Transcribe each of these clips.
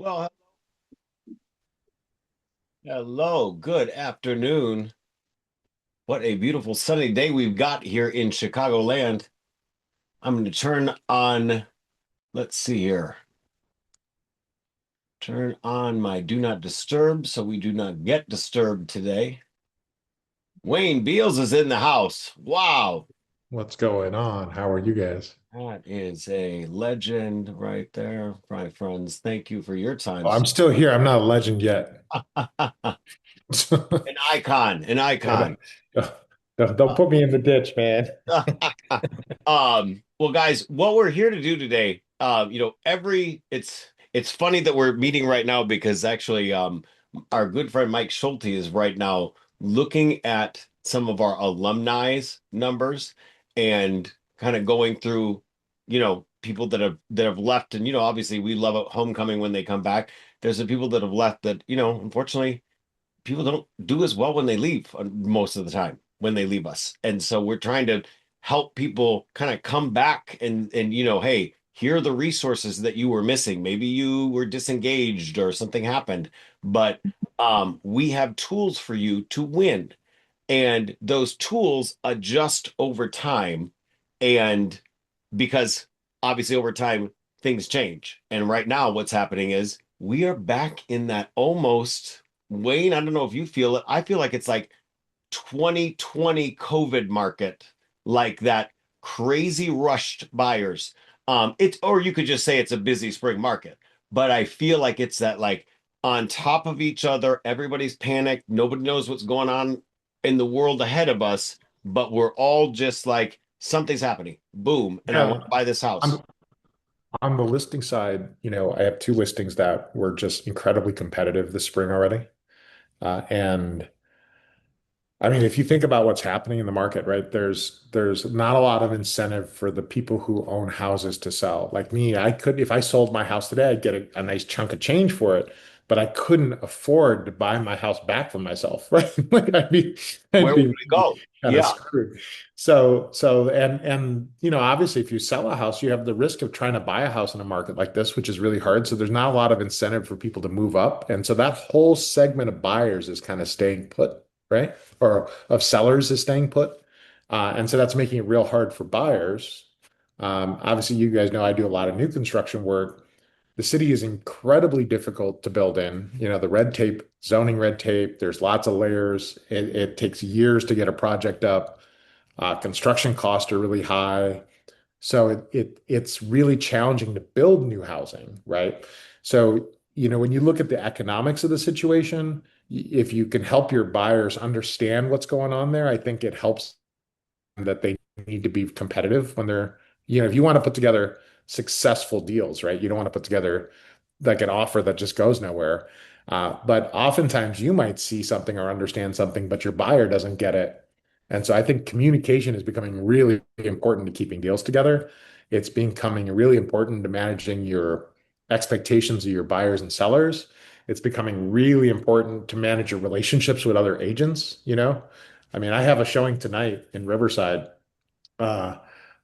Well, hello, good afternoon. What a beautiful sunny day we've got here in Chicagoland. I'm going to turn on, let's see here, turn on my do not disturb so we do not get disturbed today. Wayne Beals is in the house. Wow, What's going on? How are you guys? that is a legend right there, my friends. Thank you for your time. Oh, I'm still here. I'm not a legend yet. An icon, an Yeah, icon. don't put me in the ditch, man. Well, guys, what we're here to do today, it's funny that we're meeting right now because actually, our good friend Mike Schulte is right now looking at some of our alumni's numbers and kind of going through, people that have left, and obviously we love a homecoming when they come back. There's the people that have left that, unfortunately people don't do as well when they leave most of the time when they leave us. And so we're trying to help people kind of come back and hey, here are the resources that you were missing. Maybe you were disengaged or something happened, but we have tools for you to win. And those tools adjust over time. And because obviously over time things change. And right now what's happening is we are back in that almost, Wayne, I don't know if you feel it. I feel like it's like 2020 COVID market, like that crazy rushed buyers. It's, or you could just say it's a busy spring market, but I feel like it's that, like, on top of each other, everybody's panicked, nobody knows what's going on in the world ahead of us, but we're all just like, something's happening. Boom, and I want Yeah, to buy this house. I'm on the listing side. I have two listings that were just incredibly competitive this spring already. And I mean, if you think about what's happening in the market, right? There's not a lot of incentive for the people who own houses to sell. Like me, I could if I sold my house today, I'd get a nice chunk of change for it, but I couldn't afford to buy my house back from myself, right? Like I'd Where would be we go? kind of Yeah. screwed. And obviously if you sell a house, you have the risk of trying to buy a house in a market like this, which is really hard. So there's not a lot of incentive for people to move up. And so that whole segment of buyers is kind of staying put, right? Or of sellers is staying put. And so that's making it real hard for buyers. Obviously, you guys know I do a lot of new construction work. The city is incredibly difficult to build in. The red tape, zoning red tape, there's lots of layers. It takes years to get a project up. Construction costs are really high. So it's really challenging to build new housing, right? So, when you look at the economics of the situation, if you can help your buyers understand what's going on there, I think it helps that they need to be competitive when if you want to put together successful deals, right? You don't want to put together like an offer that just goes nowhere. But oftentimes you might see something or understand something, but your buyer doesn't get it. And so I think communication is becoming really important to keeping deals together. It's becoming really important to managing your expectations of your buyers and sellers. It's becoming really important to manage your relationships with other agents. I mean, I have a showing tonight in Riverside. Uh,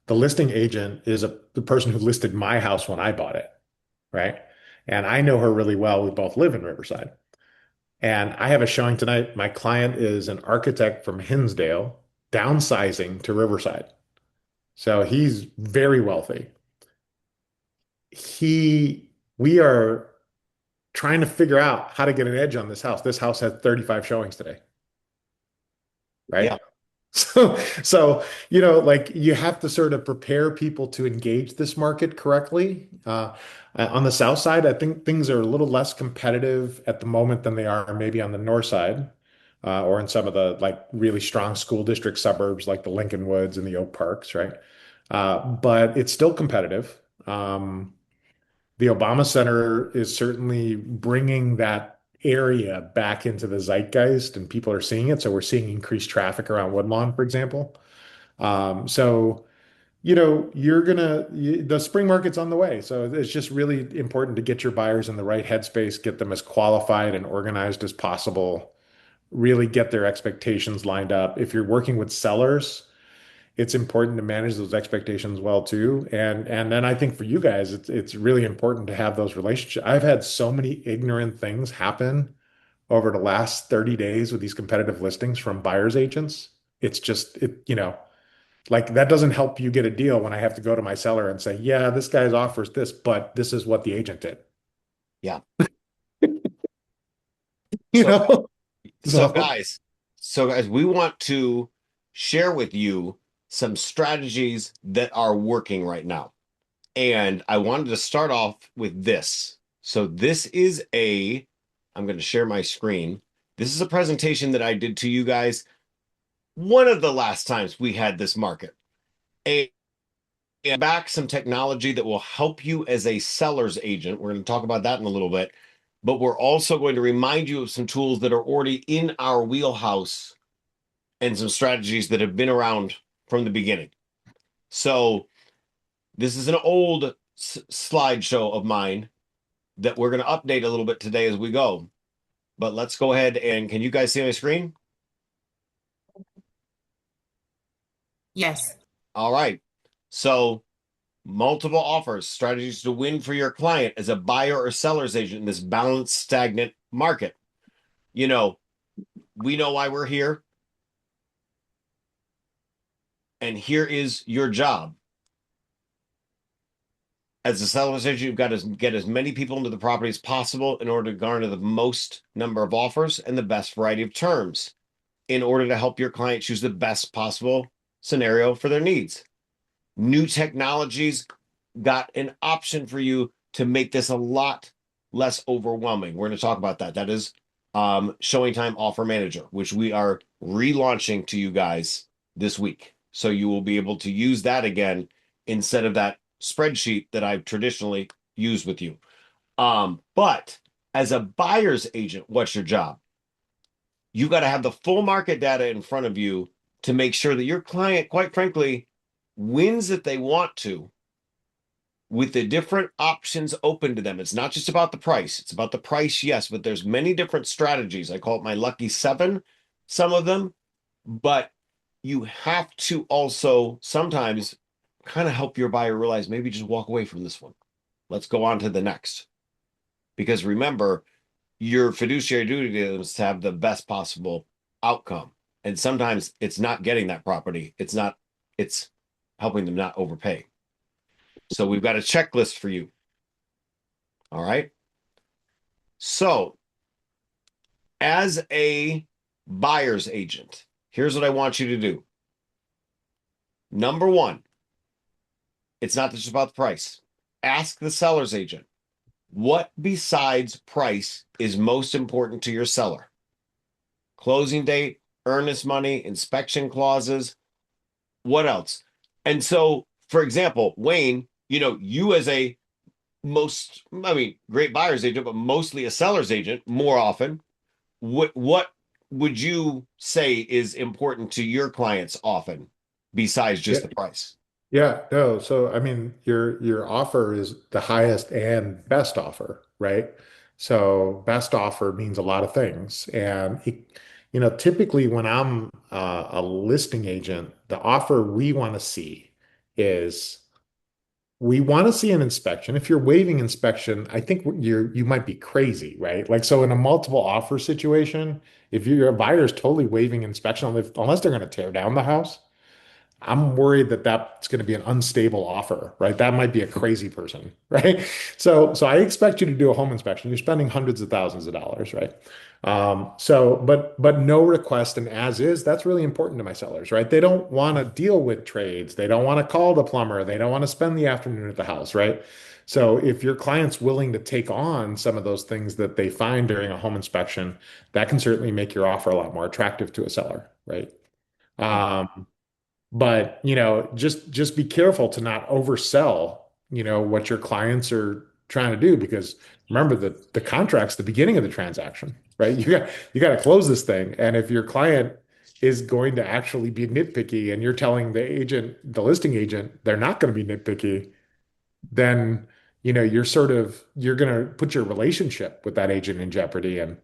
the listing agent is the person who listed my house when I bought it, right? And I know her really well. We both live in Riverside. And I have a showing tonight. My client is an architect from Hinsdale, downsizing to Riverside. So he's very wealthy. We are trying to figure out how to get an edge on this house. This house had 35 showings today, right? Yeah. So, like you have to sort of prepare people to engage this market correctly. On the south side, I think things are a little less competitive at the moment than they are maybe on the north side, or in some of the like really strong school district suburbs like the Lincoln Woods and the Oak Parks, right? But it's still competitive. The Obama Center is certainly bringing that area back into the zeitgeist, and people are seeing it. So we're seeing increased traffic around Woodlawn, for example. So the spring market's on the way. So it's just really important to get your buyers in the right headspace, get them as qualified and organized as possible, really get their expectations lined up. If you're working with sellers, it's important to manage those expectations well too. And then I think for you guys, it's really important to have those relationships. I've had so many ignorant things happen over the last 30 days with these competitive listings from buyer's agents. It's just like that doesn't help you get a deal when I have to go to my seller and say, yeah, this guy's offers this, but this is what the agent did. Yeah. You So know? So So guys, so guys, we want to share with you some strategies that are working right now. And I wanted to start off with this. So this is I'm going to share my screen. This is a presentation that I did to you guys one of the last times we had this market. A and back some technology that will help you as a seller's agent. We're going to talk about that in a little bit, but we're also going to remind you of some tools that are already in our wheelhouse and some strategies that have been around from the beginning. So this is an old slideshow of mine that we're going to update a little bit today as we go. But let's go ahead and can you guys see my screen? Yes. All right. So multiple offers, strategies to win for your client as a buyer or seller's agent in this balanced, stagnant market. You know, we know why we're here. And here is your job. As a seller's agent, you've got to get as many people into the property as possible in order to garner the most number of offers and the best variety of terms in order to help your client choose the best possible scenario for their needs. New technologies got an option for you to make this a lot less overwhelming. We're going to talk about that. That is Showing Time Offer Manager, which we are relaunching to you guys this week. So you will be able to use that again instead of that spreadsheet that I've traditionally used with you. But as a buyer's agent, what's your job? You got to have the full market data in front of you to make sure that your client, quite frankly, wins if they want to with the different options open to them. It's not just about the price. It's about the price, yes, but there's many different strategies. I call it my lucky seven, some of them, but you have to also sometimes kind of help your buyer realize maybe just walk away from this one. Let's go on to the next. Because remember, your fiduciary duty is to have the best possible outcome. And sometimes it's not getting that property. It's helping them not overpay. So we've got a checklist for you. All right. So as a buyer's agent, here's what I want you to do. Number one, it's not just about the price. Ask the seller's agent, what besides price is most important to your seller? Closing date, earnest money, inspection clauses, what else? And so, for example, Wayne, you as a great buyer's agent, but mostly a seller's agent more often, what would you say is important to your clients often besides just yeah, the price? yeah, no. So I mean, your offer is the highest and best offer, right? So best offer means a lot of things, and typically when I'm a listing agent, the offer we want to see is we want to see an inspection. If you're waiving inspection, I think you might be crazy, right? Like so in a multiple offer situation, if your buyer's totally waiving inspection, unless they're going to tear down the house, I'm worried that that's going to be an unstable offer, right? That might be a crazy person, right? So I expect you to do a home inspection. You're spending hundreds of thousands of dollars, right? But no request and as is, that's really important to my sellers, right? They don't want to deal with trades. They don't want to call the plumber. They don't want to spend the afternoon at the house, right? So if your client's willing to take on some of those things that they find during a home inspection, that can certainly make your offer a lot more attractive to a seller, right? Um, but just be careful to not oversell, what your clients are trying to do because remember the contract's the beginning of the transaction, right? You got to close this thing. And if your client is going to actually be nitpicky and you're telling the listing agent, they're not going to be nitpicky, then you're going to put your relationship with that agent in jeopardy. And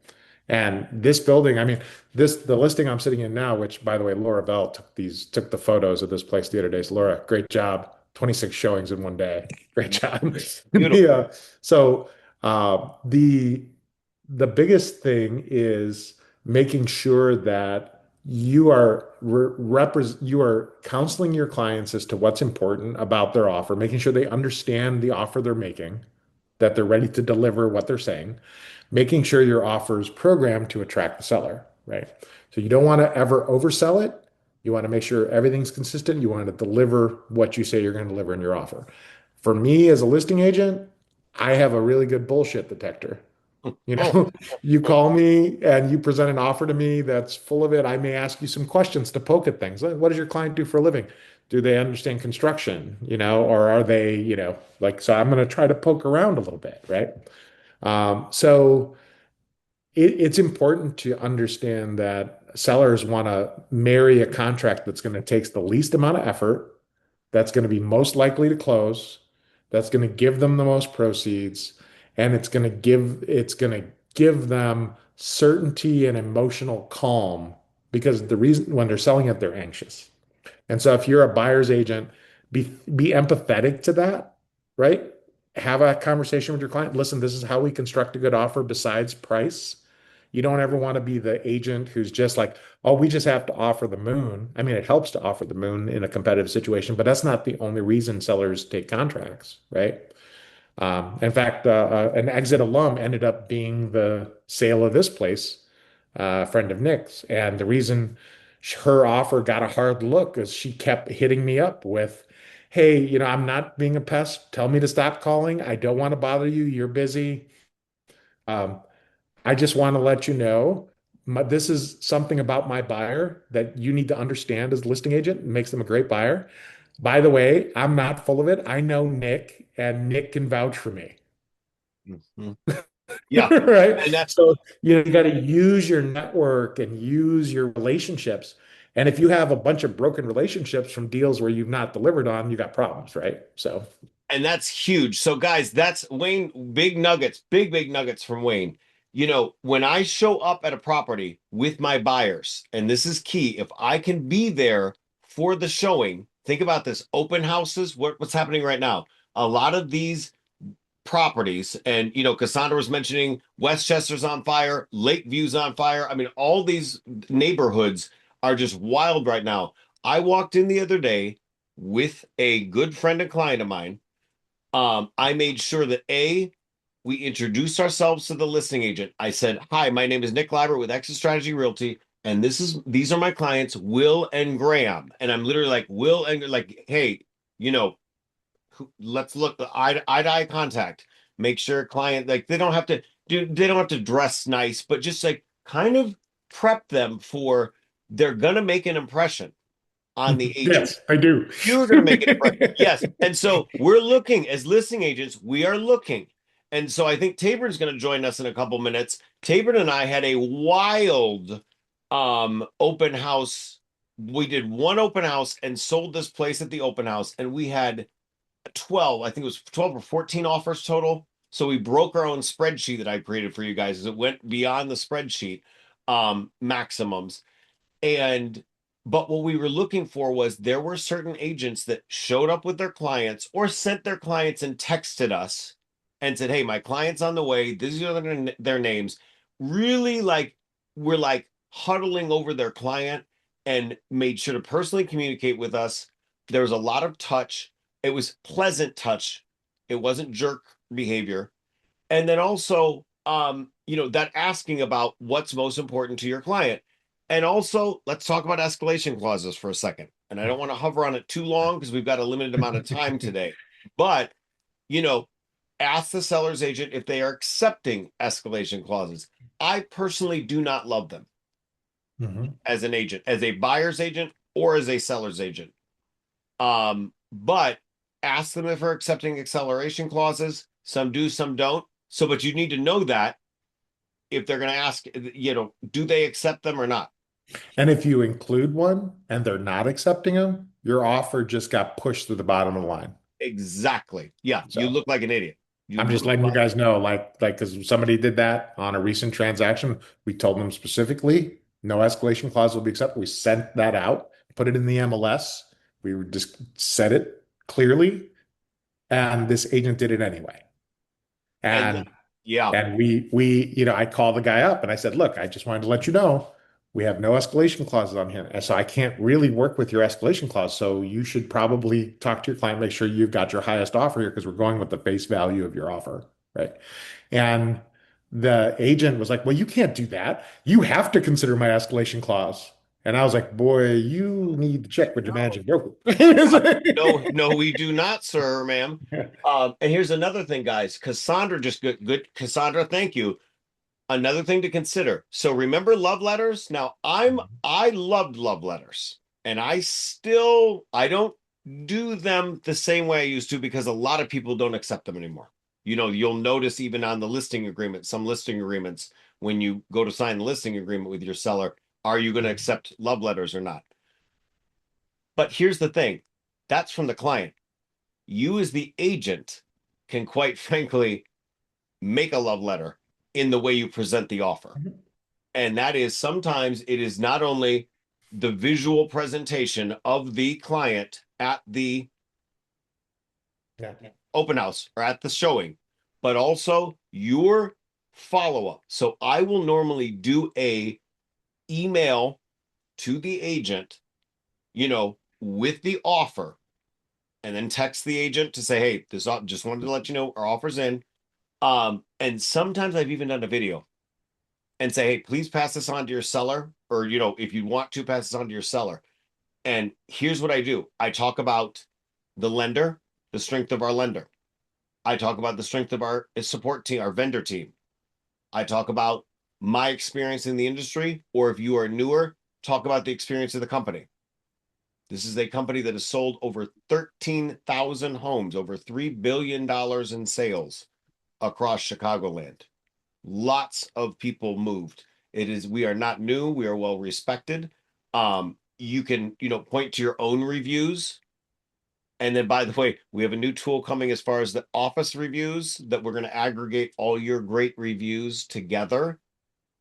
And this building, I mean, the listing I'm sitting in now, which by the way, Laura Bell took the photos of this place the other day. So Laura, great job. 26 showings in one day. Great job. The, Beautiful. so the biggest thing is making sure that you are counseling your clients as to what's important about their offer, making sure they understand the offer they're making, that they're ready to deliver what they're saying, making sure your offer is programmed to attract the seller, right? So you don't want to ever oversell it. You want to make sure everything's consistent. You want to deliver what you say you're going to deliver in your offer. For me as a listing agent, I have a really good bullshit detector. You Oh, know, you call me and you present an offer to me that's full of it. I may ask you some questions to poke at things. Like, what does your client do for a living? Do they understand construction? Or are they, like, so I'm going to try to poke around a little bit, right? So it's important to understand that sellers want to marry a contract that's going to take the least amount of effort, that's going to be most likely to close, that's going to give them the most proceeds, and it's going to give them certainty and emotional calm because the reason when they're selling it, they're anxious. And so if you're a buyer's agent, be empathetic to that, right? Have a conversation with your client. Listen, this is how we construct a good offer besides price. You don't ever want to be the agent who's just like, oh, we just have to offer the moon. I mean, it helps to offer the moon in a competitive situation, but that's not the only reason sellers take contracts, right? In fact, an exit alum ended up being the sale of this place, a friend of Nick's. And the reason her offer got a hard look is she kept hitting me up with, hey, I'm not being a pest. Tell me to stop calling. I don't want to bother you. You're busy. Um, I just want to let you know this is something about my buyer that you need to understand as a listing agent. It makes them a great buyer. By the way, I'm not full of it. I know Nick, and Nick can vouch for me. mhm. Yeah. Right? And that's So you got to use your network and use your relationships. And if you have a bunch of broken relationships from deals where you've not delivered on, you got problems, right? So and that's huge. So guys, that's Wayne, big nuggets, big nuggets from Wayne. When I show up at a property with my buyers, and this is key, if I can be there for the showing, think about this, open houses, what's happening right now? A lot of these properties, and Cassandra was mentioning Westchester's on fire, Lakeview's on fire. I mean, all these neighborhoods are just wild right now. I walked in the other day with a good friend and client of mine. I made sure that we introduced ourselves to the listing agent. I said, "Hi, my name is Nick Liber with Exit Strategy Realty, and these are my clients, Will and Graham." And I'm literally like, Will and like, hey, you know, let's look eye to eye contact. Make sure client like they don't have to dress nice, but just like kind of prep them for they're gonna make an impression on the agent. yes, I do. You're going to make it right. Yes. And so we're looking as listing agents, we are looking. And so I think Tabern's going to join us in a couple minutes. Tabern and I had a wild open house. We did one open house and sold this place at the open house, and we had 12, I think it was 12 or 14 offers total. So we broke our own spreadsheet that I created for you guys as it went beyond the spreadsheet maximums. And but what we were looking for was there were certain agents that showed up with their clients or sent their clients and texted us and said, "Hey, my client's on the way. These are their names." Really like we're like huddling over their client and made sure to personally communicate with us. There was a lot of touch. It was pleasant touch. It wasn't jerk behavior. And then also that asking about what's most important to your client. And also let's talk about escalation clauses for a second, and I don't want to hover on it too long because we've got a limited amount of time today. But you know ask the seller's agent if they are accepting escalation clauses. I personally do not love them Mhm. as an agent, as a buyer's agent or as a seller's agent. But ask them if they're accepting acceleration clauses. Some do, some don't. So, but you need to know that if they're going to ask, do they accept them or not? And if you include one and they're not accepting them, your offer just got pushed to the bottom of the line. Exactly. Yeah, you So, look like an idiot. I'm just letting you guys know, like, because somebody did that on a recent transaction. We told them specifically, no escalation clause will be accepted. We sent that out, put it in the MLS. Just said it clearly, and this agent did it anyway. And And yeah, I called the guy up and I said, look, I just wanted to let you know we have no escalation clauses on here. And so I can't really work with your escalation clause. So you should probably talk to your client, make sure you've got your highest offer here because we're going with the face value of your offer. Right. And the agent was like, well, you can't do that. You have to consider my escalation clause. And I was like, boy, you need to check with your no, managing broker. no, we do not, sir, ma'am. And here's another thing, guys. Cassandra just good. Cassandra, thank you. Another thing to consider. So remember love letters? Now I loved love letters, and I don't do them the same way I used to because a lot of people don't accept them anymore. You'll notice even on the listing agreement, some listing agreements, when you go to sign the listing agreement with your seller, are you going to accept love letters or not? But here's the thing, that's from the client. You as the agent can quite frankly make a love letter in the way you present the offer. And that is sometimes it is not only the visual presentation of the client at the Yeah. open house or at the showing, but also your follow-up. So I will normally do a email to the agent, with the offer, and then text the agent to say, hey, this just wanted to let you know our offer's in. And sometimes I've even done a video and say, hey, please pass this on to your seller, or if you want to pass this on to your seller. And here's what I do. I talk about the lender, the strength of our lender. I talk about the strength of our support team, our vendor team. I talk about my experience in the industry, or if you are newer, talk about the experience of the company. This is a company that has sold over 13,000 homes, over $3 billion in sales across Chicagoland. Lots of people moved. We are not new. We are well respected. You can, point to your own reviews. And then, by the way, we have a new tool coming as far as the office reviews that we're going to aggregate all your great reviews together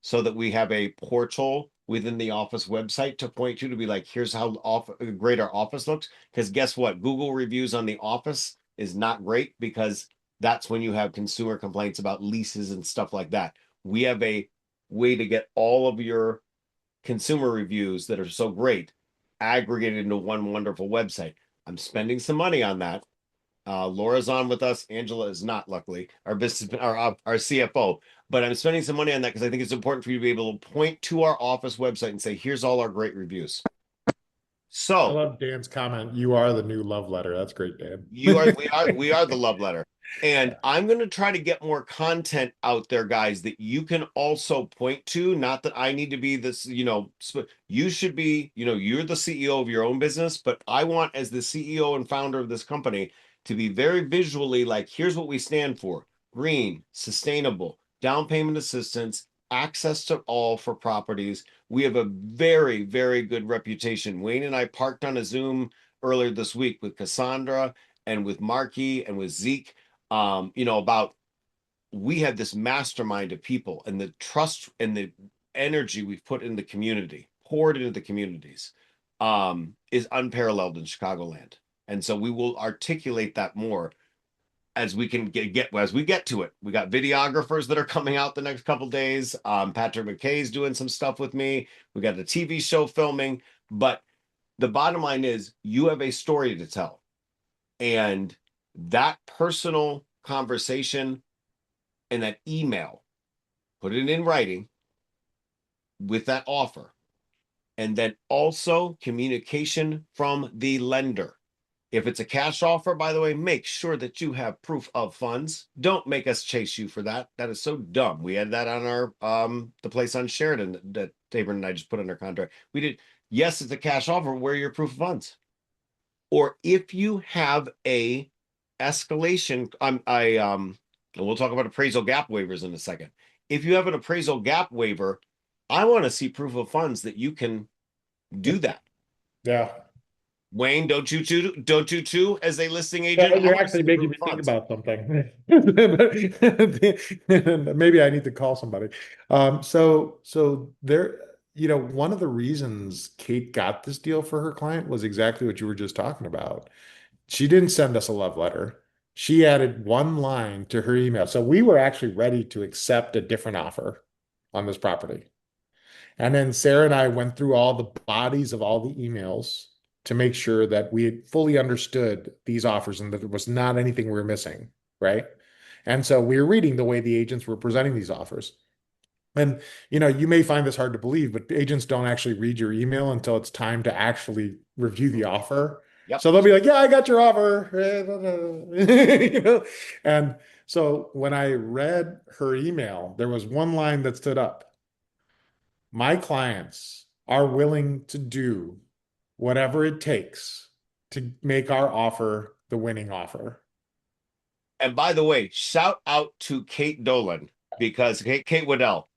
so that we have a portal within the office website to point to be like, here's how great our office looks. Because guess what? Google reviews on the office is not great because that's when you have consumer complaints about leases and stuff like that. We have a way to get all of your consumer reviews that are so great aggregated into one wonderful website. I'm spending some money on that. Laura's on with us. Angela is not, luckily, our CFO. But I'm spending some money on that because I think it's important for you to be able to point to our office website and say, here's all our great reviews. I So love Dan's comment. You are the new love letter. That's great, Dan. we are the love letter. And I'm going to try to get more content out there, guys, that you can also point to. Not that I need to be this, you should be, you're the CEO of your own business, but I want, as the CEO and founder of this company, to be very visually like, here's what we stand for: green, sustainable, down payment assistance, access to all for properties. We have a very, very good reputation. Wayne and I parked on a Zoom earlier this week with Cassandra and with Marky and with Zeke, about we have this mastermind of people, and the trust and the energy we've put in the community, poured into the communities, is unparalleled in Chicagoland. And so we will articulate that more as we can as we get to it. We got videographers that are coming out the next couple days. Patrick McKay's doing some stuff with me. We got a TV show filming, but the bottom line is you have a story to tell. And that personal conversation and that email, put it in writing with that offer. And then also communication from the lender. If it's a cash offer, by the way, make sure that you have proof of funds. Don't make us chase you for that. That is so dumb. We had that on our the place on Sheridan that Tabor and I just put under contract. We did. Yes, it's a cash offer. Where are your proof of funds? Or if you have a escalation, and we'll talk about appraisal gap waivers in a second. If you have an appraisal gap waiver, I want to see proof of funds that you can do that. Yeah. Wayne, don't you too, as a listing Yeah, agent, how you're much actually is the making me think response? about something. Maybe I need to call somebody. So there, one of the reasons Kate got this deal for her client was exactly what you were just talking about. She didn't send us a love letter. She added one line to her email. So we were actually ready to accept a different offer on this property. And then Sarah and I went through all the bodies of all the emails to make sure that we had fully understood these offers and that there was not anything we were missing, right? And so we were reading the way the agents were presenting these offers. And you may find this hard to believe, but agents don't actually read your email until it's time to actually review the offer. Yep. So they'll be like, "Yeah, I got your offer." And so when I read her email, there was one line that stood up. My clients are willing to do whatever it takes to make our offer the winning offer. And by the way, shout out to Kate Dolan because Kate Waddell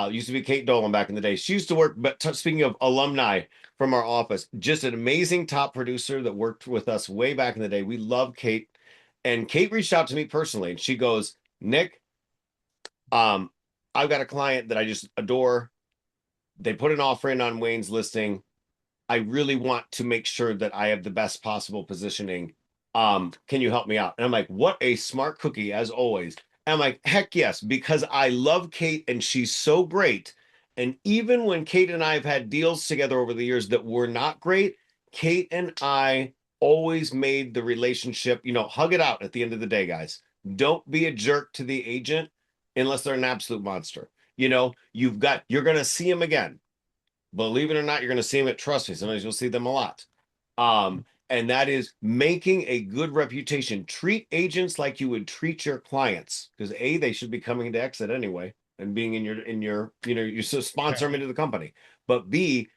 used to be Kate Dolan back in the day. She used to work, but speaking of alumni from our office, just an amazing top producer that worked with us way back in the day. We love Kate. And Kate reached out to me personally and she goes, Nick, um, I've got a client that I just adore. They put an offer in on Wayne's listing. I really want to make sure that I have the best possible positioning. Can you help me out? And I'm like, what a smart cookie, as always. And I'm like, heck yes, because I love Kate and she's so great. And even when Kate and I have had deals together over the years that were not great, Kate and I always made the relationship, hug it out at the end of the day, guys. Don't be a jerk to the agent unless they're an absolute monster. You're going to see him again. Believe it or not, you're going to see them at Trust Me. Sometimes you'll see them a lot. And that is making a good reputation. Treat agents like you would treat your clients, because A, they should be coming to Exit anyway and being you sponsor them into the company. But B,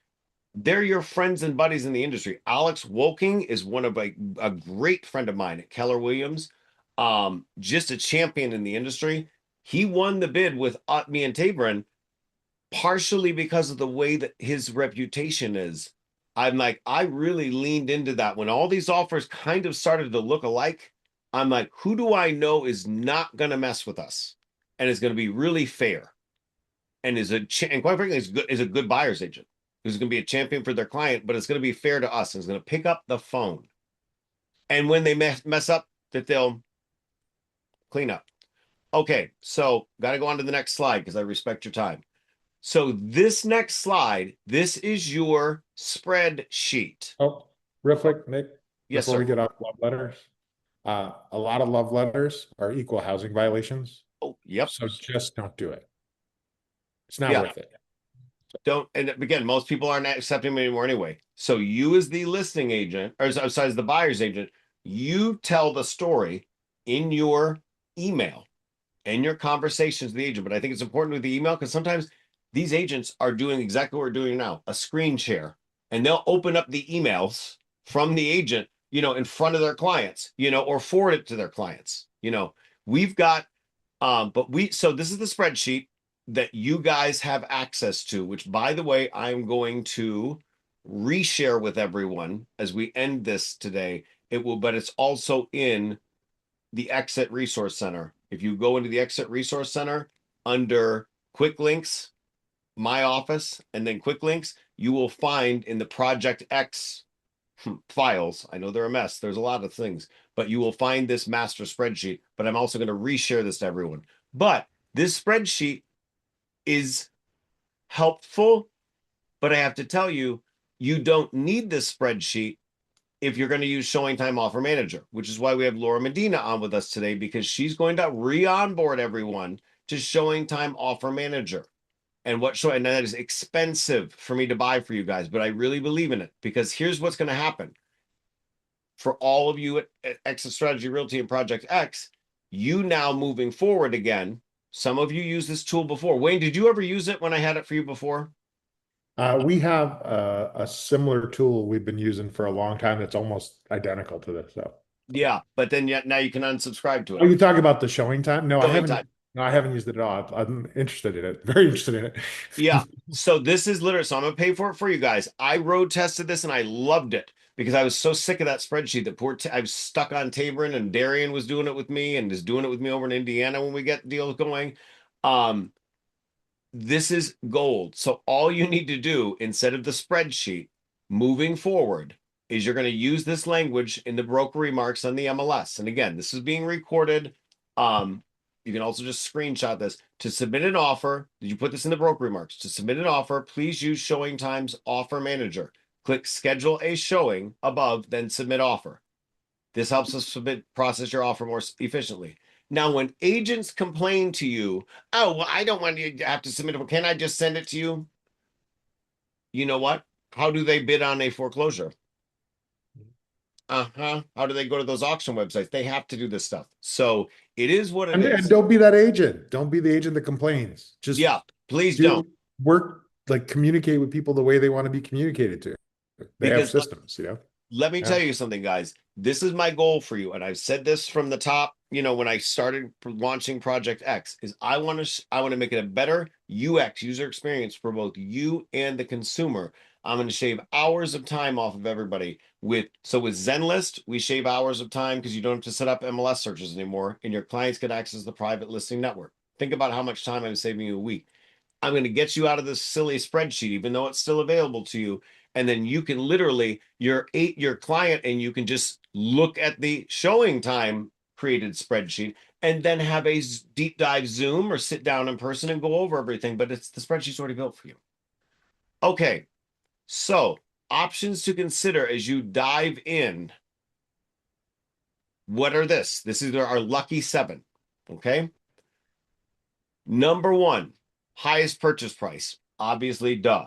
they're your friends and buddies in the industry. Alex Woking is one of a great friend of mine at Keller Williams, just a champion in the industry. He won the bid with me and Tabron partially because of the way that his reputation is. I'm like, I really leaned into that when all these offers kind of started to look alike. I'm like, who do I know is not going to mess with us and is going to be really fair and and quite frankly is a good buyer's agent who's going to be a champion for their client, but it's going to be fair to us and is going to pick up the phone. And when they mess up, that they'll clean up. Okay, so got to go on to the next slide because I respect your time. So this next slide, this is your spreadsheet. Oh, real quick, Nick, Yes, before we sir. get off love letters, a lot of love letters are equal housing violations. Oh, yep. So just don't do it. It's not Yeah. worth it. Don't. And again, most people aren't accepting them anymore anyway. So you as the listing agent, or as the buyer's agent, you tell the story in your email and your conversations with the agent. But I think it's important with the email because sometimes these agents are doing exactly what we're doing now, a screen share, and they'll open up the emails from the agent, in front of their clients, or forward it to their clients. We've got, so this is the spreadsheet that you guys have access to, which by the way, I'm going to reshare with everyone as we end this today. But it's also in the Exit Resource Center. If you go into the Exit Resource Center under quick links, my office, and then quick links, you will find in the Project X files. I know they're a mess. There's a lot of things, but you will find this master spreadsheet. But I'm also going to reshare this to everyone. But this spreadsheet is helpful, but I have to tell you, you don't need this spreadsheet if you're going to use Showing Time Offer Manager, which is why we have Laura Medina on with us today, because she's going to re-onboard everyone to Showing Time Offer Manager. And that is expensive for me to buy for you guys, but I really believe in it because here's what's going to happen. For all of you at Exit Strategy Realty and Project X, you now moving forward again, some of you used this tool before. Wayne, did you ever use it when I had it for you before? We have a similar tool we've been using for a long time that's almost identical to this. So Yeah, but then yet now you can unsubscribe to are you it. talking about the showing time? No, I Showing haven't. Time. No, I haven't used it at all. I'm interested in it. Very interested in it. Yeah. So this is literally, so I'm gonna pay for it for you guys. I road tested this and I loved it because I was so sick of that spreadsheet that I was stuck on Tabron, and Darian was doing it with me and is doing it with me over in Indiana when we get deals going. This is gold. So all you need to do instead of the spreadsheet moving forward is you're going to use this language in the broker remarks on the MLS. And again, this is being recorded. You can also just screenshot this. To submit an offer, did you put this in the broker remarks? To submit an offer, please use Showing Times Offer Manager. Click Schedule a Showing above, then Submit Offer. This helps us process your offer more efficiently. Now, when agents complain to you, oh, well, I don't want you to have to submit it. Can I just send it to you? You know what? How do they bid on a foreclosure? How do they go to those auction websites? They have to do this stuff. So it is what it And is. don't be that agent. Don't be the agent that complains. Just Yeah, please don't. Work, like communicate with people the way they want to be communicated to. They have Because systems, you know. let me Yeah. tell you something, guys. This is my goal for you, and I've said this from the top. You know, when I started launching Project X, is I want to make it a better UX user experience for both you and the consumer. I'm going to shave hours of time off of everybody. With Zenlist, we shave hours of time because you don't have to set up MLS searches anymore, and your clients can access the private listing network. Think about how much time I'm saving you a week. I'm going to get you out of this silly spreadsheet, even though it's still available to you. And then you can literally, your client, and you can just look at the Showing Time created spreadsheet and then have a deep dive Zoom or sit down in person and go over everything. But the spreadsheet's already built for you. Okay. So options to consider as you dive in. What are this? This is our lucky 7. Okay. Number 1, highest purchase price. Obviously, duh.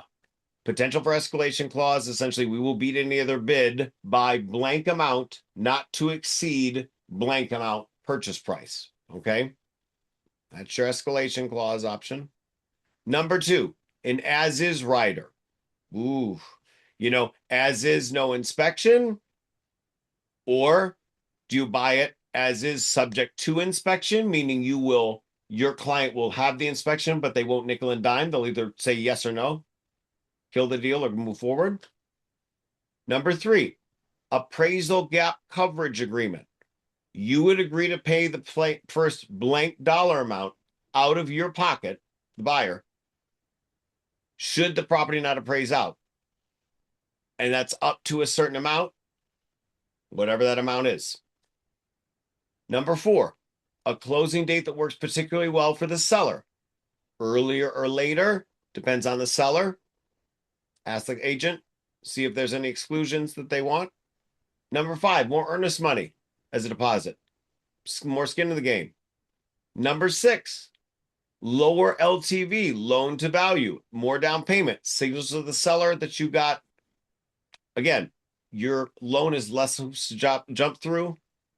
Potential for escalation clause. Essentially, we will beat any other bid by blank amount, not to exceed blank amount purchase price. Okay. That's your escalation clause option. Number 2, an as is rider. Ooh, as is no inspection, or do you buy it as is subject to inspection, meaning your client will have the inspection, but they won't nickel and dime. They'll either say yes or no, kill the deal, or move forward. Number 3, appraisal gap coverage agreement. You would agree to pay the first blank dollar amount out of your pocket, the buyer, should the property not appraise out. And that's up to a certain amount, whatever that amount is. Number 4, a closing date that works particularly well for the seller. Earlier or later, depends on the seller. Ask the agent, see if there's any exclusions that they want. Number 5, more earnest money as a deposit. More skin in the game. Number 6, lower LTV, loan to value, more down payment. Signals to the seller that you got, again, your loan is less hoops to jump through.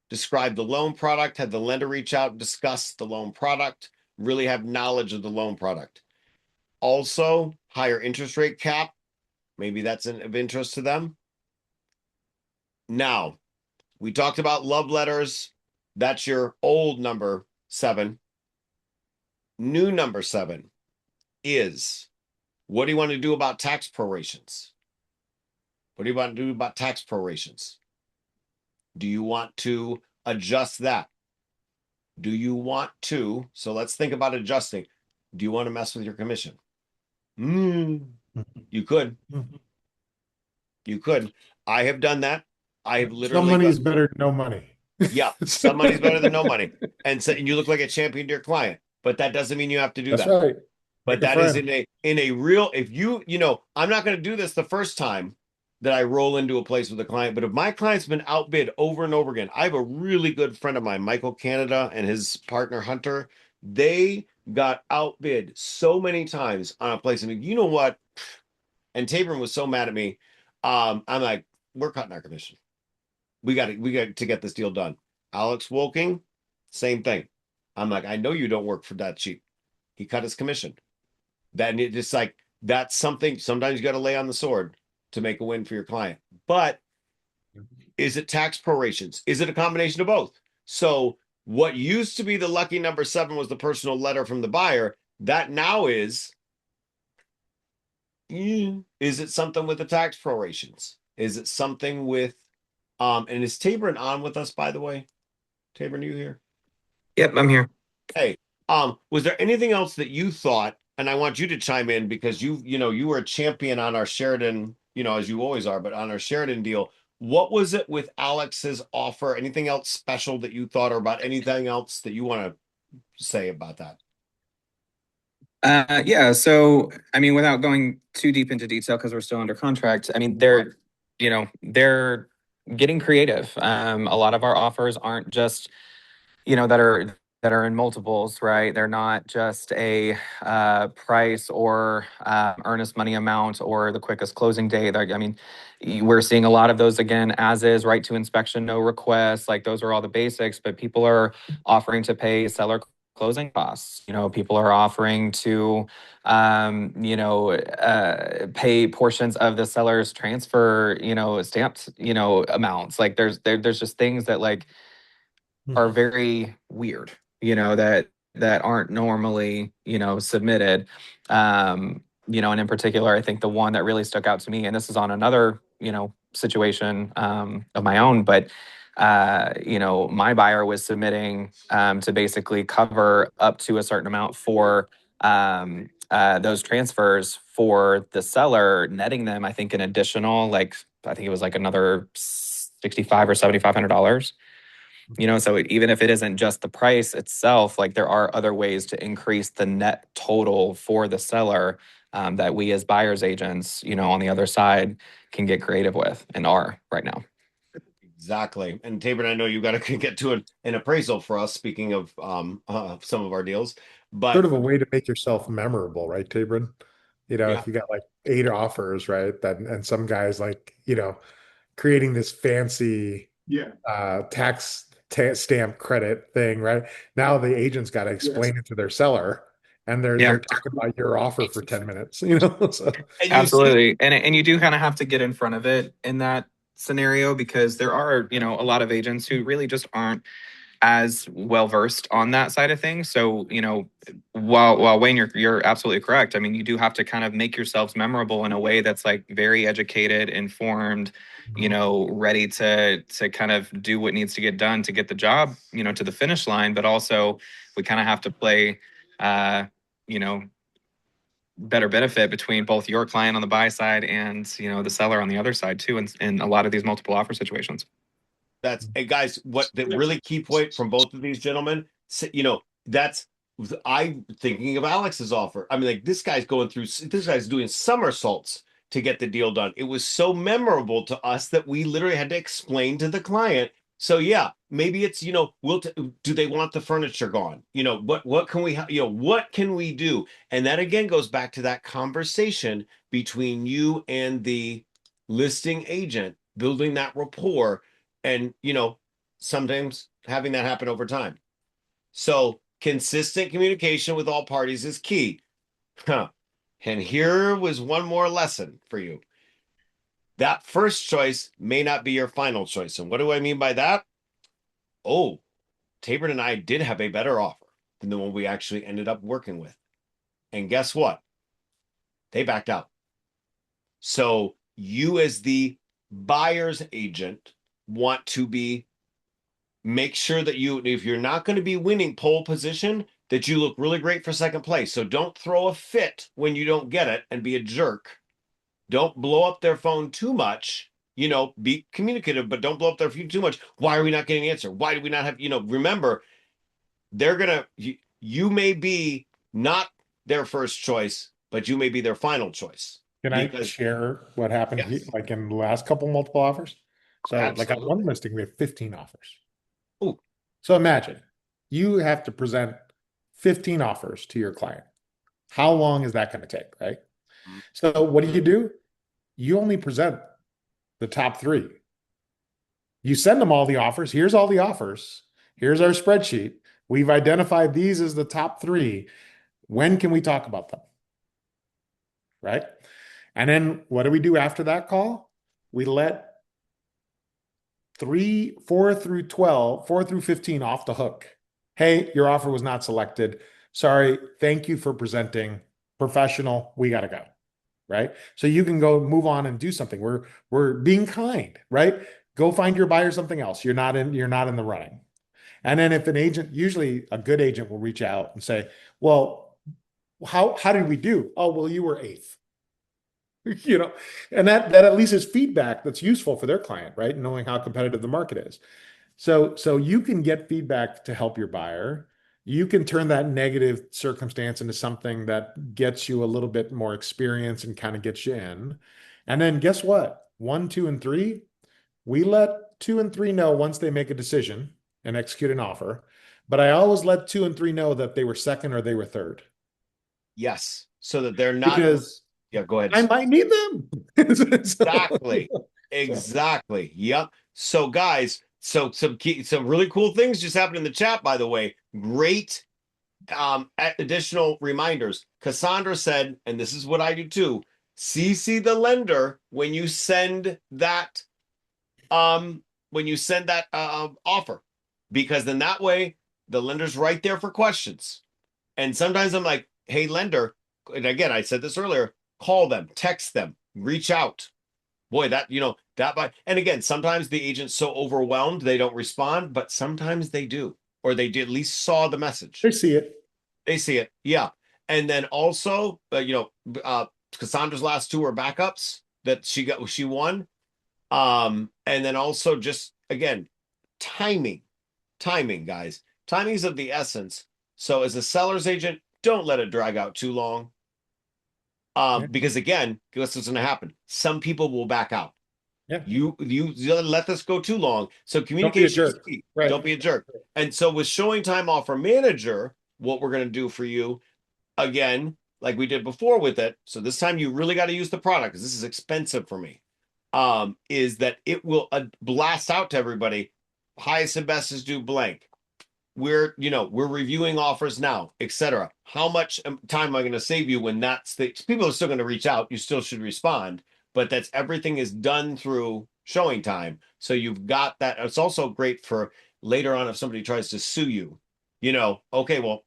Describe the loan product, have the lender reach out, discuss the loan product, really have knowledge of the loan product. Also, higher interest rate cap. Maybe that's of interest to them. Now, we talked about love letters. That's your old number 7. New number 7 is, what do you want to do about tax prorations? What do you want to do about tax prorations? Do you want to adjust that? Do you want to, so let's think about adjusting. Do you want to mess with your commission? You could. You could. I have done that. I have literally. Some money is better than no money. Yeah, some money's better than no money. And so you look like a champion to your client, but that doesn't mean you have to do That's that. right. But that is in a real, if I'm not going to do this the first time that I roll into a place with a client, but if my client's been outbid over and over again, I have a really good friend of mine, Michael Canada, and his partner Hunter. They got outbid so many times on a place. And you know what? And Tabron was so mad at me. I'm like, we're cutting our commission. We got to get this deal done. Alex Wolking, same thing. I'm like, I know you don't work for that cheap. He cut his commission. Then it's just like, that's something. Sometimes you got to lay on the sword to make a win for your client. But is it tax prorations? Is it a combination of both? So what used to be the lucky number 7 was the personal letter from the buyer. That now is it something with the tax prorations? Is it something with, and is Tabron on with us, by the way? Tabron, you here? Yep, I'm here. Hey, was there anything else that you thought, and I want you to chime in because you were a champion on our Sheridan, as you always are, but on our Sheridan deal, what was it with Alex's offer? Anything else special that you thought, or about anything else that you want to say about that? Yeah, so I mean, without going too deep into detail because we're still under contract, I mean, they're getting creative. A lot of our offers aren't just, that are in multiples, right? They're not just a price or earnest money amount or the quickest closing date. I mean, we're seeing a lot of those again, as is, right to inspection, no requests. Like those are all the basics, but people are offering to pay seller closing costs. People are offering to, pay portions of the seller's transfer, stamped, amounts. Like there's just things that like are very weird, that aren't normally, submitted. And in particular, I think the one that really stuck out to me, and this is on another, situation of my own, but my buyer was submitting to basically cover up to a certain amount for those transfers for the seller, netting them, I think, an additional, like, I think it was like another 65 or $7,500. So even if it isn't just the price itself, like there are other ways to increase the net total for the seller, that we as buyers agents, on the other side can get creative with and are right now. Exactly. And Tabor, I know you got to get to an appraisal for us. Speaking of some of our deals, but Sort of a way to make yourself memorable, right, Tabron? yeah, If you got like 8 offers, right? That and some guys like, creating this fancy tax stamp credit thing, right? Now the agent's got to explain it to their seller, and they're Yeah. they're talking about your offer for 10 minutes, So and Absolutely. And you do kind of have to get in front of it in that scenario because there are, a lot of agents who really just aren't as well versed on that side of things. So, while Wayne, you're absolutely correct. I mean, you do have to kind of make yourselves memorable in a way that's like very educated, informed, ready to kind of do what needs to get done to get the job, to the finish line. But also we kind of have to play you know, better benefit between both your client on the buy side and, the seller on the other side too, in a lot of these multiple offer situations. hey guys, what the really key point from both of these gentlemen, that's I'm thinking of Alex's offer. I mean, like this guy's doing somersaults to get the deal done. It was so memorable to us that we literally had to explain to the client. So yeah, maybe it's, do they want the furniture gone? What can we what can we do? And that again goes back to that conversation between you and the listing agent, building that rapport, and sometimes having that happen over time. So consistent communication with all parties is key. Huh. And here was one more lesson for you. That first choice may not be your final choice. And what do I mean by that? Oh, Tabor and I did have a better offer than the one we actually ended up working with. And guess what? They backed out. So you, as the buyer's agent, want to make sure that if you're not going to be winning pole position, that you look really great for second place. So don't throw a fit when you don't get it and be a jerk. Don't blow up their phone too much. Be communicative, but don't blow up their phone too much. Why are we not getting an answer? Why do we not have, remember, you may be not their first choice, but you may be their final choice. Can I share what happened here, like in the last couple multiple offers? So like on one listing, we have 15 offers. Ooh. So imagine you have to present 15 offers to your client. How long is that going to take, right? So what do? You only present the top 3. You send them all the offers. Here's all the offers. Here's our spreadsheet. We've identified these as the top 3. When can we talk about them? Right? And then what do we do after that call? We let 4 through 12, 4 through 15 off the hook. Hey, your offer was not selected. Sorry. Thank you for presenting. Professional. We got to go. right? So you can go move on and do something. We're being kind, right? Go find your buyer something else. You're not in the running. And then if an agent, usually a good agent will reach out and say, well, how did we do? Oh, well, you were eighth. You know, and that at least is feedback that's useful for their client, right? Knowing how competitive the market is. So you can get feedback to help your buyer. You can turn that negative circumstance into something that gets you a little bit more experience and kind of gets you in. And then guess what? One, two, and three, we let two and three know once they make a decision and execute an offer. But I always let two and three know that they were second or they were third Yes. So that they're not, because yeah, go ahead. I might need them. Exactly. So- Exactly. Yep. So guys, some really cool things just happened in the chat, by the way. Great additional reminders. Cassandra said, and this is what I do too, CC the lender when you send that offer, because then that way the lender's right there for questions. And sometimes I'm like, hey, lender, and again, I said this earlier, call them, text them, reach out. Boy, and again, sometimes the agent's so overwhelmed they don't respond, but sometimes they do, or they at least saw the message. They see it. They see it, yeah. And then also, Cassandra's last two were backups that she won. And then also just again, timing, guys. Timing's of the essence. So as a seller's agent, don't let it drag out too long. Yeah. Because again, guess what's going to happen? Some people will back out. Yeah. You let this go too long. So Don't be a communication is jerk. key. Right. Don't be a jerk. And so with showing time offer manager, what we're going to do for you again, like we did before with it. So this time you really got to use the product because this is expensive for me. Is that it will blast out to everybody. Highest and best is due blank. We're reviewing offers now, etc. How much time am I going to save you when that's the people are still going to reach out? You still should respond, but that's everything is done through showing time. So you've got that. It's also great for later on if somebody tries to sue you. Okay, well,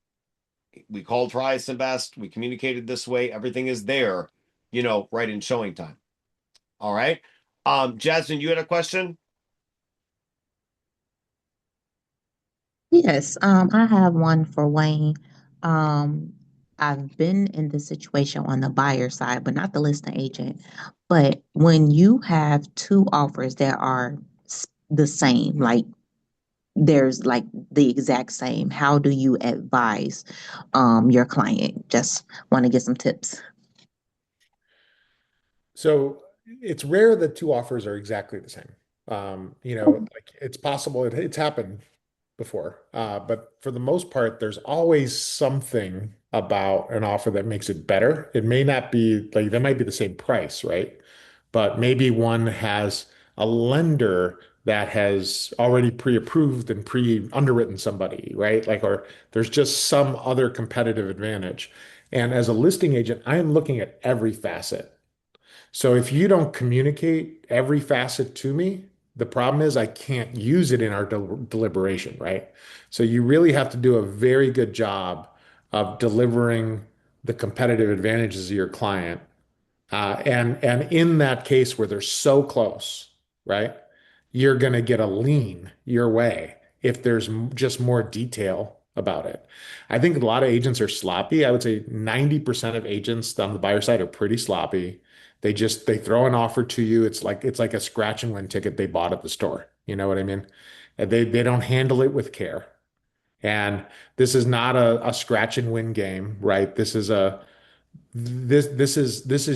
we called for highest and best. We communicated this way. Everything is there, right in showing time. All right. Jasmine, you had a question? Yes, I have one for Wayne. Um, I've been in this situation on the buyer side, but not the listing agent. But when you have two offers that are the same, like there's like the exact same, how do you advise your client? Just want to get some tips. So it's rare that two offers are exactly the same. Like it's possible it's happened before, but for the most part, there's always something about an offer that makes it better. It may not be like they might be the same price, right? But maybe one has a lender that has already pre-approved and pre-underwritten somebody, right? Like, or there's just some other competitive advantage. And as a listing agent, I am looking at every facet. So if you don't communicate every facet to me, the problem is I can't use it in our deliberation, right? So you really have to do a very good job of delivering the competitive advantages of your client. And in that case where they're so close, right? You're going to get a lean your way if there's just more detail about it. I think a lot of agents are sloppy. I would say 90% of agents on the buyer side are pretty sloppy. They throw an offer to you. It's like a scratch and win ticket they bought at the store. You know what I mean? And they don't handle it with care. And this is not a scratch and win game, right? This is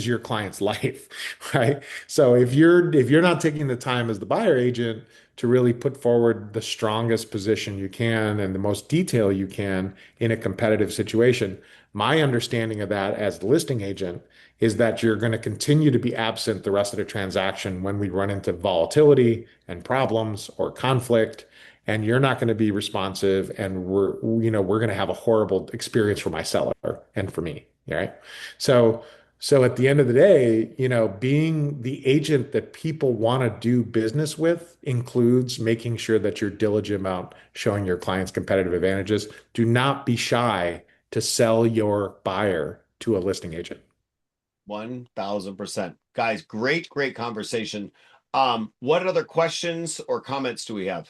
your client's life, right? So if you're not taking the time as the buyer agent to really put forward the strongest position you can and the most detail you can in a competitive situation, my understanding of that as the listing agent is that you're going to continue to be absent the rest of the transaction when we run into volatility and problems or conflict, and you're not going to be responsive, and we're going to have a horrible experience for my seller and for me, right? So at the end of the day, being the agent that people want to do business with includes making sure that you're diligent about showing your clients competitive advantages. Do not be shy to sell your buyer to a listing agent. 1000%. Guys, great, great conversation. What other questions or comments do we have?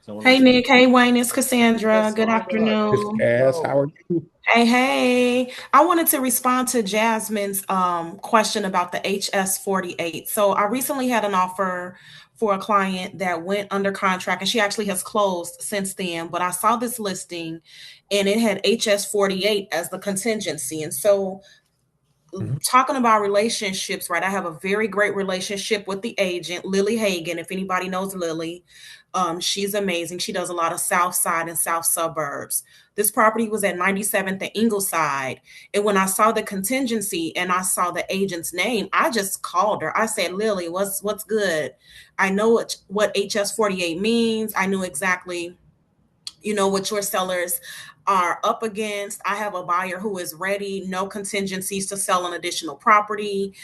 Someone Hey, wants Nick. Hey, Wayne. It's Cassandra. Good Cassandra, Miss afternoon. Cass, how are you? Hey, hey. I wanted to respond to Jasmine's question about the HS-48. So I recently had an offer for a client that went under contract, and she actually has closed since then. But I saw this listing and it had HS-48 as the contingency. And so Mhm. talking about relationships, right? I have a very great relationship with the agent, Lily Hagan. If anybody knows Lily, she's amazing. She does a lot of South Side and South suburbs. This property was at 97th and Ingleside. And when I saw the contingency and I saw the agent's name, I just called her. I said, Lily, what's good? I know what HS-48 means. I knew exactly what your sellers are up against. I have a buyer who is ready, no contingencies to sell an additional property,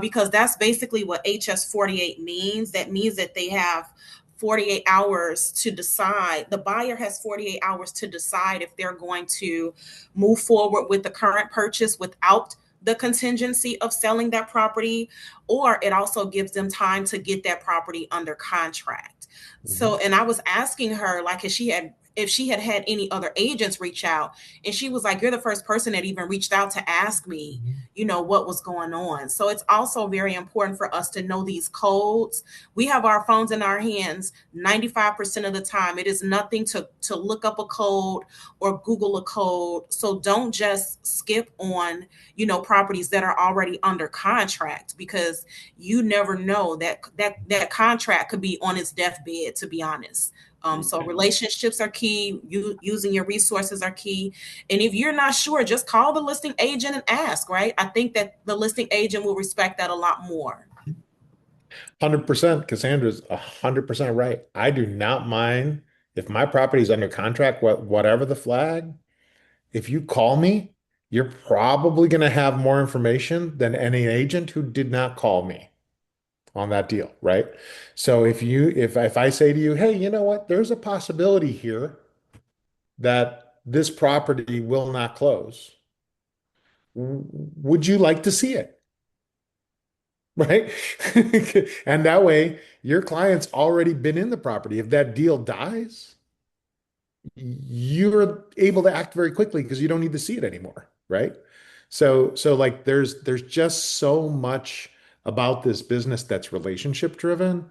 because that's basically what HS-48 means. That means that they have 48 hours to decide. The buyer has 48 hours to decide if they're going to move forward with the current purchase without the contingency of selling that property, or it also gives them time to get that property under contract. So, and I was asking her, like, if she had had any other agents reach out, and she was like, you're the first person that even reached out to ask me, what was going on. So it's also very important for us to know these codes. We have our phones in our hands 95% of the time. It is nothing to look up a code or Google a code. So don't just skip on, properties that are already under contract, because you never know that contract could be on its deathbed, to be honest. So relationships are key. Using your resources are key. And if you're not sure, just call the listing agent and ask, right? I think that the listing agent will respect that a lot more. 100%. Cassandra's 100% right. I do not mind if my property is under contract, whatever the flag. If you call me, you're probably going to have more information than any agent who did not call me on that deal, right? So if I say to you, hey, you know what? There's a possibility here that this property will not close. Would you like to see it? Right? And that way, your client's already been in the property. If that deal dies, you're able to act very quickly because you don't need to see it anymore, right? So like there's just so much about this business that's relationship driven.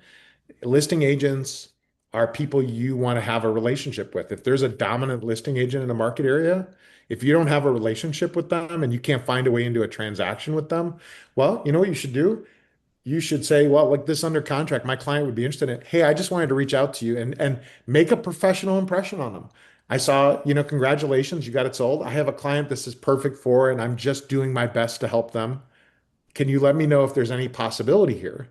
Listing agents are people you want to have a relationship with. If there's a dominant listing agent in a market area, if you don't have a relationship with them and you can't find a way into a transaction with them, well, you know what you should do? You should say, well, like this under contract, my client would be interested in. Hey, I just wanted to reach out to you and make a professional impression on them. I saw, congratulations, you got it sold. I have a client this is perfect for, and I'm just doing my best to help them. Can you let me know if there's any possibility here?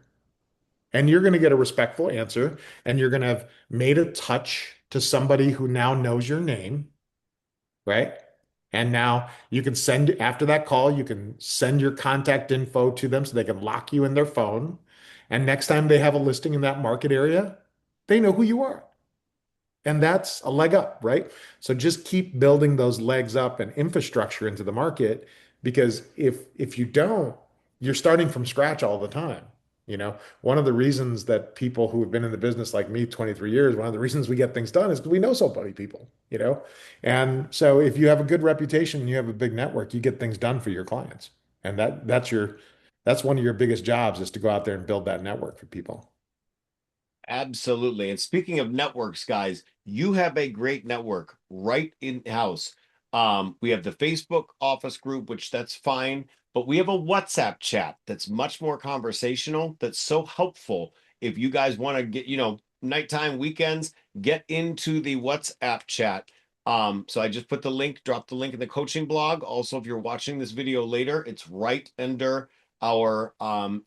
And you're going to get a respectful answer, and you're going to have made a touch to somebody who now knows your name, right? And now you can send, after that call, you can send your contact info to them so they can lock you in their phone. And next time they have a listing in that market area, they know who you are. And that's a leg up, right? So just keep building those legs up and infrastructure into the market, because if you don't, you're starting from scratch all the time. One of the reasons that people who have been in the business like me 23 years, one of the reasons we get things done is because we know so many people. And so if you have a good reputation and you have a big network, you get things done for your clients. And that's one of your biggest jobs, is to go out there and build that network for people. Absolutely. And speaking of networks, guys, you have a great network right in house. We have the Facebook office group, which that's fine, but we have a WhatsApp chat that's much more conversational, that's so helpful. If you guys want to get, nighttime weekends, get into the WhatsApp chat. So I just put the link, drop the link in the coaching blog. Also, if you're watching this video later, it's right under our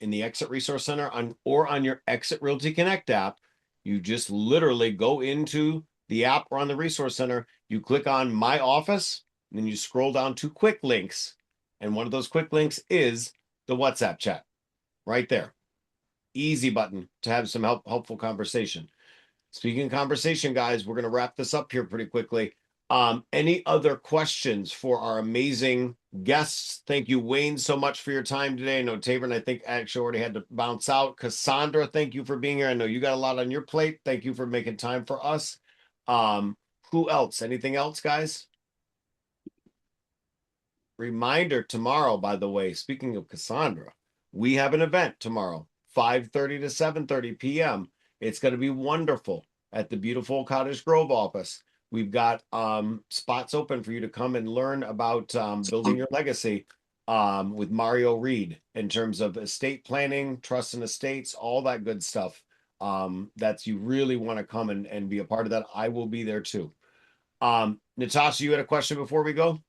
in the Exit Resource Center on your Exit Realty Connect app. You just literally go into the app or on the Resource Center, you click on My Office, and then you scroll down to quick links. And one of those quick links is the WhatsApp chat right there. Easy button to have some helpful conversation. Speaking of conversation, guys, we're going to wrap this up here pretty quickly. Any other questions for our amazing guests? Thank you, Wayne, so much for your time today. I know Tabor, I think actually already had to bounce out. Cassandra, thank you for being here. I know you got a lot on your plate. Thank you for making time for us. Who else? Anything else, guys? Reminder tomorrow, by the way, speaking of Cassandra, we have an event tomorrow, 5:30 to 7:30 p.m. It's going to be wonderful at the beautiful Cottage Grove office. We've got spots open for you to come and learn about building your legacy with Mario Reed in terms of estate planning, trust and estates, all that good stuff. That's you really want to come and be a part of that. I will be there too. Natasha, you had a question before we go?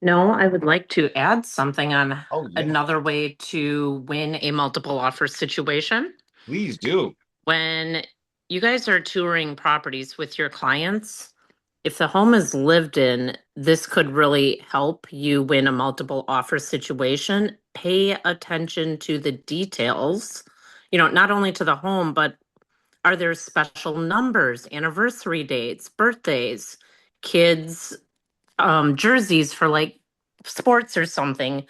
No, I would like to add something on Oh, yeah. another way to win a multiple offer situation. Please do. When you guys are touring properties with your clients, if the home is lived in, this could really help you win a multiple offer situation. Pay attention to the details, not only to the home, but are there special numbers, anniversary dates, birthdays, kids, jerseys for like sports or something,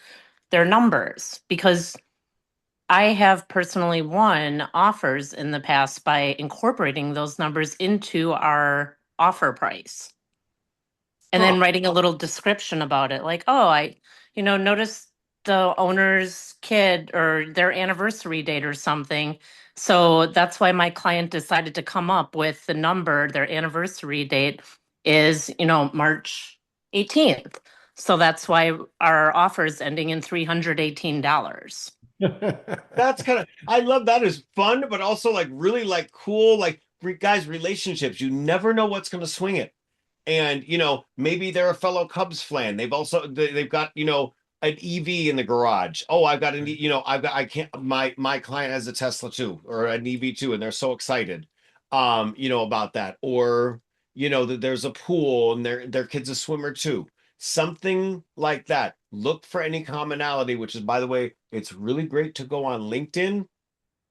their numbers, because I have personally won offers in the past by incorporating those numbers into our offer price and then writing a little description about it, like, oh, I noticed the owner's kid or their anniversary date or something, so that's why my client decided to come up with the number. Their anniversary date is March 18th, so that's why our offer is ending in $318. That's kind of, I love that. Is fun, but also like really like cool, like guys, relationships. You never know what's going to swing it. And maybe they're a fellow Cubs fan. They've got an EV in the garage. Oh, I've got I can't, my client has a Tesla too, or an EV too, and they're so excited about that. Or that there's a pool and their kid's a swimmer too. Something like that. Look for any commonality, which is, by the way, it's really great to go on LinkedIn.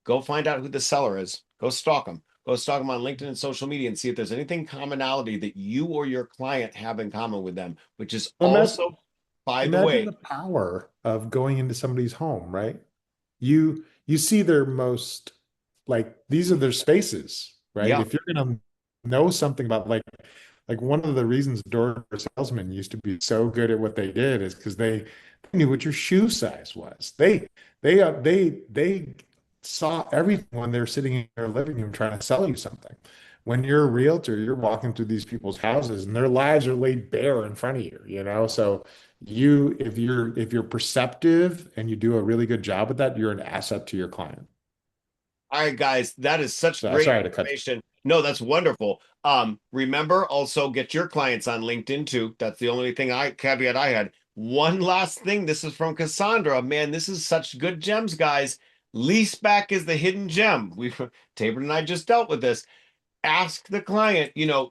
Go find out who the seller is. Go stalk them. Go stalk them on LinkedIn and social media and see if there's anything commonality that you or your client have in common with them, which is also, by the way, imagine the power of going into somebody's home, right? You see their most, like, these are their spaces, right? Yeah. If you're gonna know something about, like one of the reasons door salesmen used to be so good at what they did is because they knew what your shoe size was. They saw everything when they're sitting in their living room trying to sell you something. When you're a realtor, you're walking through these people's houses and their lives are laid bare in front of you. So if you're perceptive and you do a really good job with that, you're an asset to your client. All right, guys, that is such great Sorry to cut you. information. No, that's wonderful. Remember, also get your clients on LinkedIn too. That's the only caveat I had. One last thing. This is from Cassandra. Man, this is such good gems, guys. Leaseback is the hidden gem. Tabor and I just dealt with this. Ask the client, do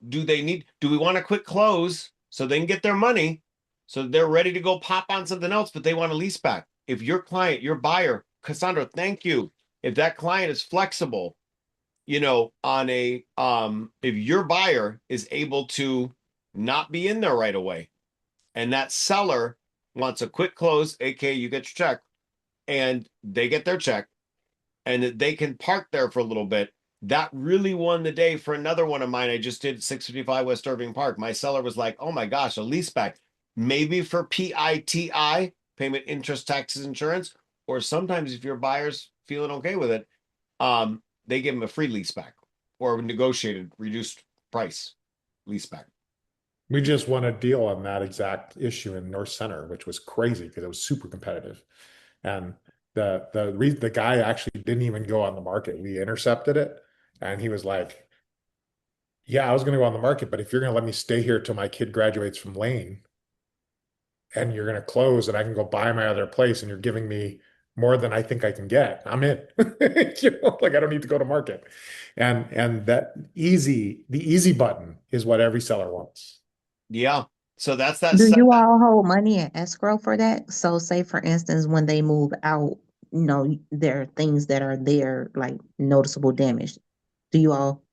we want a quick close so they can get their money, so they're ready to go pop on something else, but they want a lease back. If your client, your buyer, Cassandra, thank you. If that client is flexible, on if your buyer is able to not be in there right away, and that seller wants a quick close, aka you get your check, and they get their check, and that they can park there for a little bit. That really won the day for another one of mine. I just did 655 West Irving Park. My seller was like, oh my gosh, a lease back. Maybe for PITI, payment, interest, taxes, insurance, or sometimes if your buyer's feeling okay with it, they give them a free lease back or a negotiated reduced price lease back. We just won a deal on that exact issue in North Center, which was crazy because it was super competitive. And the guy actually didn't even go on the market. We intercepted it, and he was like, "Yeah, I was going to go on the market, but if you're going to let me stay here till my kid graduates from Lane, and you're going to close, and I can go buy my other place, and you're giving me more than I think I can get, I'm in." Like I don't need to go to market. And the easy button is what every seller wants. Yeah. So that's that. Do you all hold money in escrow for that? So say for instance, when they move out, there are things that are there, like noticeable damage. Do you all?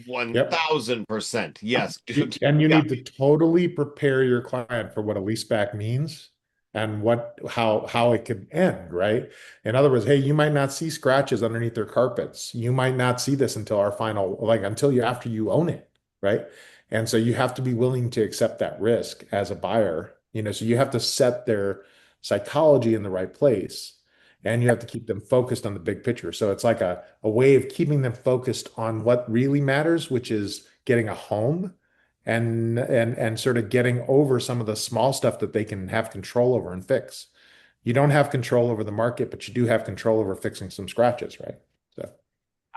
Yep. 1000%. Yes, dude. And you Yeah. need to totally prepare your client for what a leaseback means and how it could end, right? In other words, hey, you might not see scratches underneath their carpets. You might not see this until our final, like until you after you own it, right? And so you have to be willing to accept that risk as a buyer, so you have to set their psychology in the right place. And you have to keep them focused on the big picture. So it's like a way of keeping them focused on what really matters, which is getting a home and sort of getting over some of the small stuff that they can have control over and fix. You don't have control over the market, but you do have control over fixing some scratches, right? So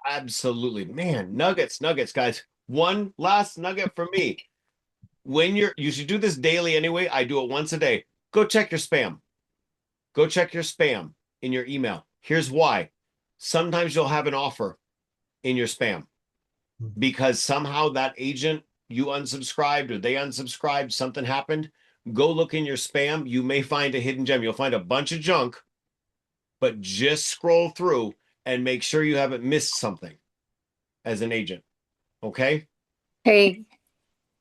Absolutely. Man, nuggets, guys. One last nugget for me. You should do this daily anyway. I do it once a day. Go check your spam. Go check your spam in your email. Here's why. Sometimes you'll have an offer in your spam because somehow that agent, you unsubscribed or they unsubscribed, something happened. Go look in your spam. You may find a hidden gem. You'll find a bunch of junk, but just scroll through and make sure you haven't missed something as an agent. Okay? Hey,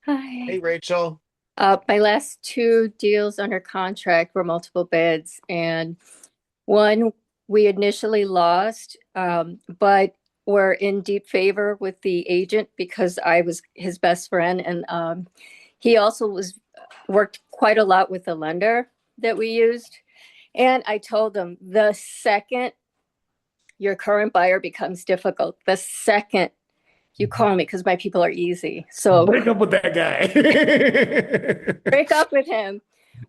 Hey, hi. Rachel. My last two deals under contract were multiple bids, and one we initially lost, but we're in deep favor with the agent because I was his best friend, and he also worked quite a lot with the lender that we used. And I told him the second your current buyer becomes difficult, the second you call me because my people are easy. So break up with that guy. break up with him.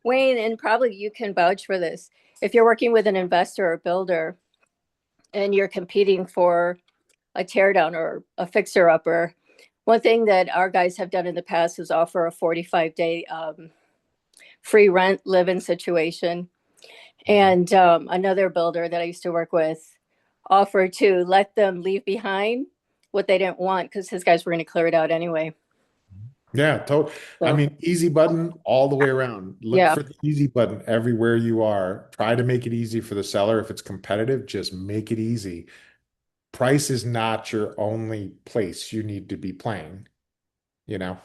Wayne, and probably you can vouch for this. If you're working with an investor or builder and you're competing for a teardown or a fixer upper, one thing that our guys have done in the past is offer a 45-day free rent live-in situation. And another builder that I used to work with offered to let them leave behind what they didn't want because his guys were going to clear it out anyway. Yeah, totally. I So, mean, easy button all the way around. Look yeah. for the easy button everywhere you are. Try to make it easy for the seller. If it's competitive, just make it easy. Price is not your only place you need to be playing, you know?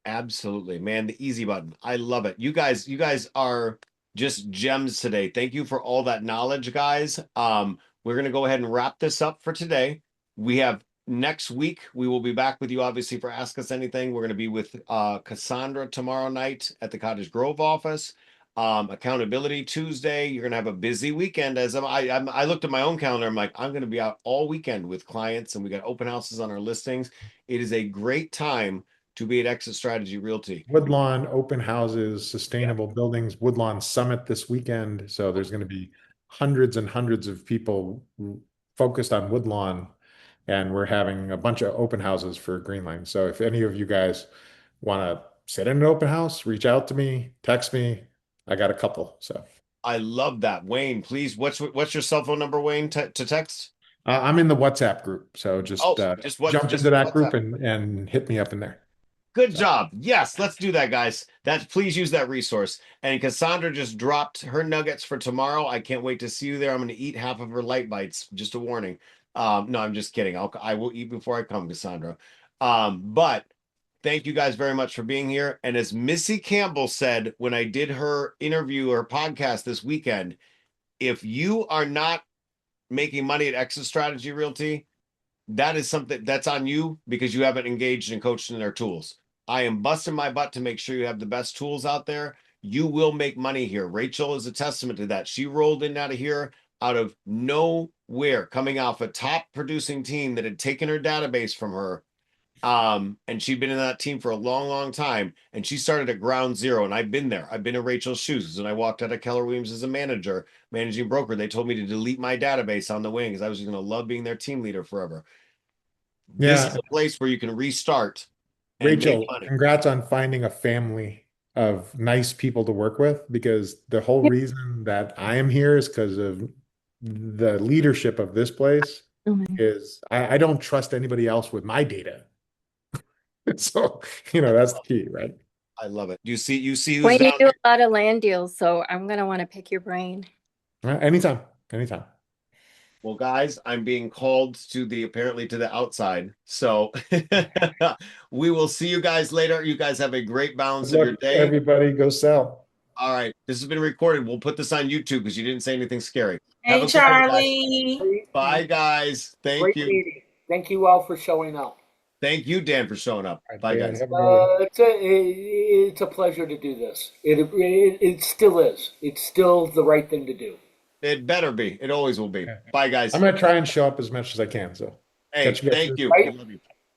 Absolutely, man. The easy button. I love it. You guys are just gems today. Thank you for all that knowledge, guys. We're gonna go ahead and wrap this up for today. We have next week, we will be back with you, obviously, for Ask Us Anything. We're gonna be with Cassandra tomorrow night at the Cottage Grove office. Accountability Tuesday. You're gonna have a busy weekend. I looked at my own calendar. I'm like, I'm gonna be out all weekend with clients, and we got open houses on our listings. It is a great time to be at Exit Strategy Realty. Woodlawn open houses, sustainable buildings, Woodlawn Summit this weekend. So there's going to be hundreds and hundreds of people focused on Woodlawn, and we're having a bunch of open houses for Greenline. So if any of you guys want to sit in an open house, reach out to me, text me. I got a couple. So I love that. Wayne, please, what's your cell phone number, Wayne, to text? I'm in the WhatsApp group. So just jump Just into that WhatsApp. group and hit me up in there. Good job. Yes, let's do that, guys. Please use that resource. And Cassandra just dropped her nuggets for tomorrow. I can't wait to see you there. I'm going to eat half of her light bites. Just a warning. No, I'm just kidding. I will eat before I come, Cassandra. But thank you guys very much for being here. And as Missy Campbell said when I did her interview or podcast this weekend, if you are not making money at Exit Strategy Realty, that is something that's on you because you haven't engaged and coached in their tools. I am busting my butt to make sure you have the best tools out there. You will make money here. Rachel is a testament to that. She rolled in out of here out of nowhere, coming off a top producing team that had taken her database from her. And she'd been in that team for a long, long time. And she started at ground zero. And I've been there. I've been in Rachel's shoes. And I walked out of Keller Williams as a managing broker. They told me to delete my database on the wing because I was going to love being their team leader forever. This is a place where you can restart and Rachel, make money. congrats on finding a family of nice people to work with, because the whole reason that I am here is because of the leadership of this place. Is I don't trust anybody else with my data. So, that's the key, right? I love it. You see who's Wayne, you down do there? a lot of land deals, so I'm gonna want to pick your brain. Anytime. Well, guys, I'm being called to apparently to the outside. So we will see you guys later. You guys have a great balance Good of your luck, day. everybody, go sell. All right. This has been recorded. We'll put this on YouTube because you didn't say anything scary. Have Hey, a good one, guys. Charlie. Bye, guys. Thank Great you. meeting. Thank you all for showing up. Thank you, Dan, for showing up. All right, Bye, Dan, guys. have a good one. It's a pleasure to do this. It still is. It's still the right thing to do. It better be. It always will be. Bye, guys. I'm gonna try and show up as much as I can. So Hey, catch you guys thank soon. you. Right. I love you.